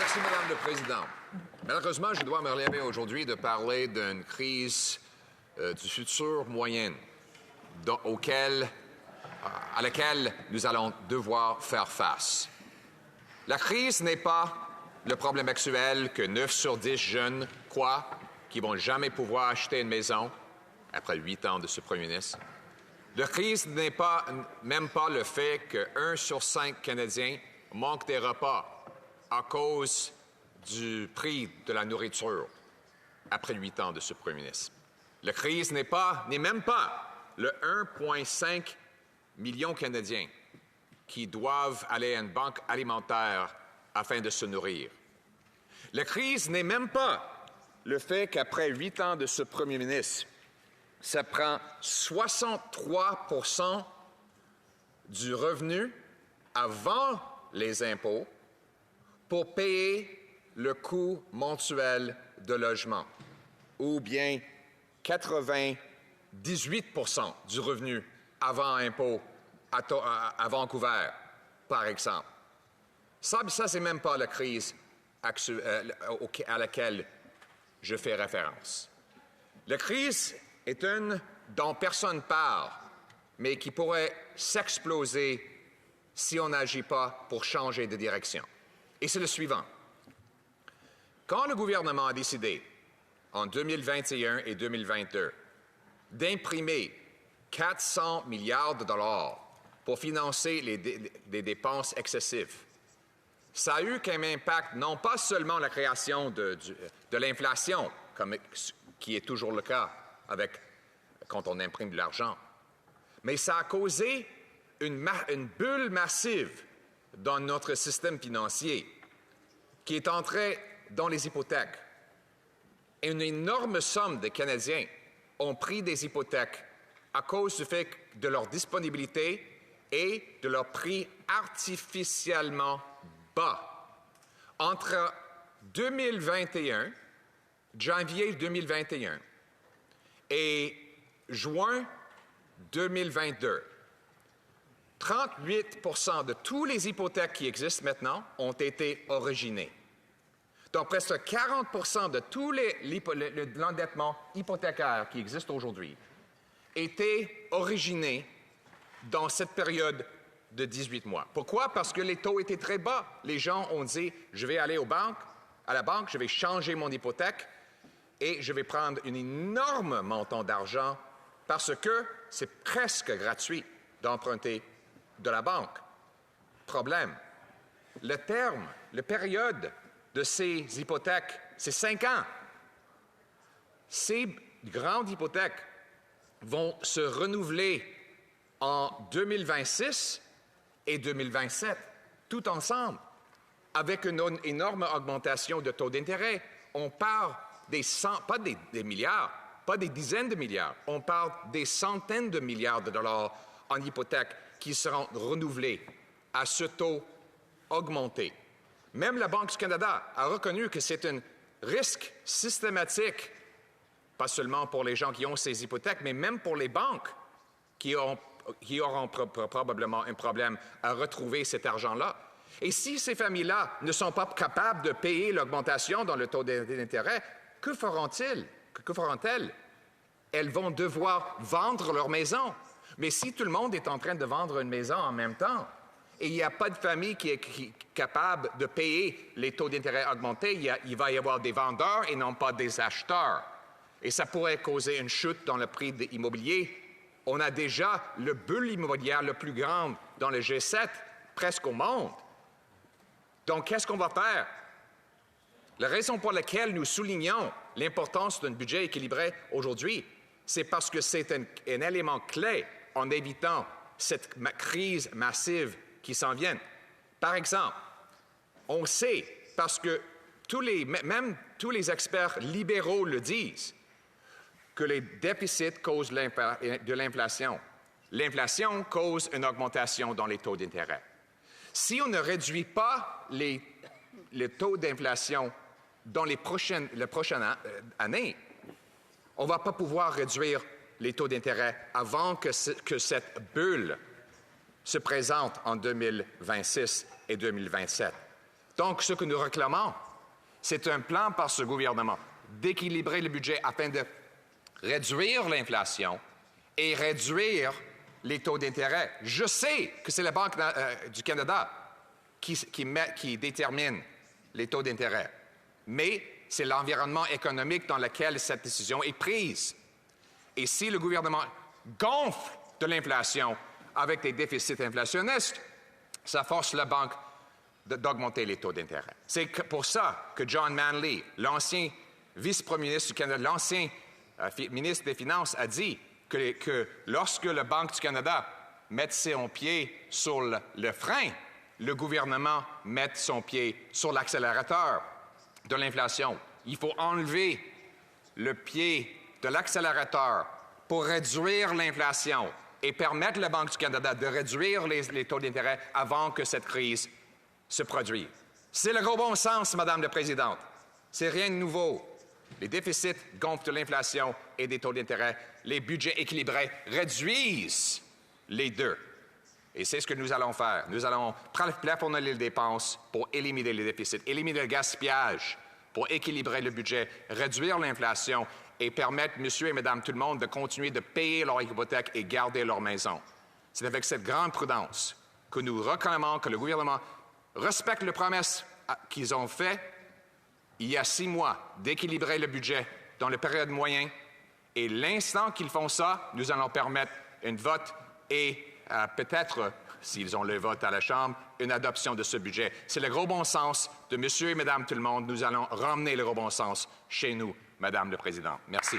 Merci, Madame le Président. Malheureusement, je dois me relever aujourd'hui de parler d'une crise du futur moyen à laquelle nous allons devoir faire face. La crise n'est pas le problème actuel que 9 sur 10 jeunes croient qu'ils ne vont jamais pouvoir acheter une maison après 8 ans de ce premier ministre. La crise n'est même pas le fait que 1 sur 5 Canadiens manque des repas à cause du prix de la nourriture après 8 ans de ce premier ministre. La crise n'est même pas le 1,5 million Canadiens qui doivent aller à une banque alimentaire afin de se nourrir. La crise n'est même pas le fait qu'après 8 ans de ce premier ministre, ça prend 63 % du revenu avant les impôts pour payer le coût mensuel de logement, ou bien 98 % du revenu avant impôt à Vancouver, par exemple. Ça c'est même pas la crise à laquelle je fais référence. La crise est une dont personne ne parle, mais qui pourrait s'exploser si on n'agit pas pour changer de direction. Et c'est le suivant. Quand le gouvernement a décidé, en 2021 et 2022, d'imprimer 400 milliards de dollars pour financer des dépenses excessives, ça a eu comme impact non pas seulement la création de l'inflation, qui est toujours le cas quand on imprime de l'argent, mais ça a causé une bulle massive dans notre système financier qui est entrée dans les hypothèques. Et une énorme somme de Canadiens ont pris des hypothèques à cause du fait de leur disponibilité et de leur prix artificiellement bas. Entre 2021, janvier 2021 et juin 2022, 38 % de tous les hypothèques qui existent maintenant ont été originées. Donc, presque 40 % de tout l'endettement hypothécaire qui existe aujourd'hui était originé dans cette période de 18 mois. Pourquoi? Parce que les taux étaient très bas. Les gens ont dit, je vais aller à la banque, je vais changer mon hypothèque et je vais prendre un énorme montant d'argent parce que c'est presque gratuit d'emprunter de la banque. Problème, la période de ces hypothèques, c'est 5 ans. Ces grandes hypothèques vont se renouveler en 2026 et 2027, tout ensemble, avec une énorme augmentation de taux d'intérêt. On parle pas des milliards, pas des dizaines de milliards, on parle des centaines de milliards de dollars en hypothèques qui seront renouvelés à ce taux augmenté. Même la Banque du Canada a reconnu que c'est un risque systématique, pas seulement pour les gens qui ont ces hypothèques, mais même pour les banques qui auront probablement un problème à retrouver cet argent-là. Et si ces familles-là ne sont pas capables de payer l'augmentation dans le taux d'intérêt, que feront-elles? Elles vont devoir vendre leur maison. Mais si tout le monde est en train de vendre une maison en même temps, et il n'y a pas de famille qui est capable de payer les taux d'intérêt augmentés, il va y avoir des vendeurs et non pas des acheteurs. Et ça pourrait causer une chute dans le prix de l'immobilier. On a déjà le bulle immobilière le plus grand dans le G7, presque au monde. Donc, qu'est-ce qu'on va faire? La raison pour laquelle nous soulignons l'importance d'un budget équilibré aujourd'hui, c'est parce que c'est un élément clé en évitant cette crise massive qui s'en vient. Par exemple, on sait, parce que même tous les experts libéraux le disent, que les déficits causent de l'inflation. L'inflation cause une augmentation dans les taux d'intérêt. Si on ne réduit pas les taux d'inflation dans les prochaines années, on ne va pas pouvoir réduire les taux d'intérêt avant que cette bulle se présente en 2026 et 2027. Donc, ce que nous réclamons, c'est un plan par ce gouvernement d'équilibrer le budget afin de réduire l'inflation et réduire les taux d'intérêt. Je sais que c'est la Banque du Canada qui détermine les taux d'intérêt, mais c'est l'environnement économique dans lequel cette décision est prise. Et si le gouvernement gonfle de l'inflation avec des déficits inflationnistes, ça force la Banque d'augmenter les taux d'intérêt. C'est pour ça que John Manley, l'ancien vice-premier ministre du Canada, l'ancien ministre des Finances, a dit que lorsque la Banque du Canada met son pied sur le frein, le gouvernement met son pied sur l'accélérateur de l'inflation. Il faut enlever le pied de l'accélérateur pour réduire l'inflation et permettre à la Banque du Canada de réduire les taux d'intérêt avant que cette crise se produise. C'est le gros bon sens, Madame la Présidente. C'est rien de nouveau. Les déficits gonflent de l'inflation et des taux d'intérêt. Les budgets équilibrés réduisent les deux. Et c'est ce que nous allons faire. Nous allons plafonner les dépenses pour éliminer les déficits, éliminer le gaspillage pour équilibrer le budget, réduire l'inflation et permettre, monsieur et madame tout le monde, de continuer de payer leur hypothèque et garder leur maison. C'est avec cette grande prudence que nous réclamons que le gouvernement respecte les promesses qu'ils ont faites il y a 6 mois d'équilibrer le budget dans la période moyenne. Et l'instant qu'ils font ça, nous allons permettre un vote et peut-être, s'ils ont le vote à la Chambre, une adoption de ce budget. C'est le gros bon sens de monsieur et madame tout le monde. Nous allons ramener le gros bon sens chez nous, Madame la Présidente. Merci.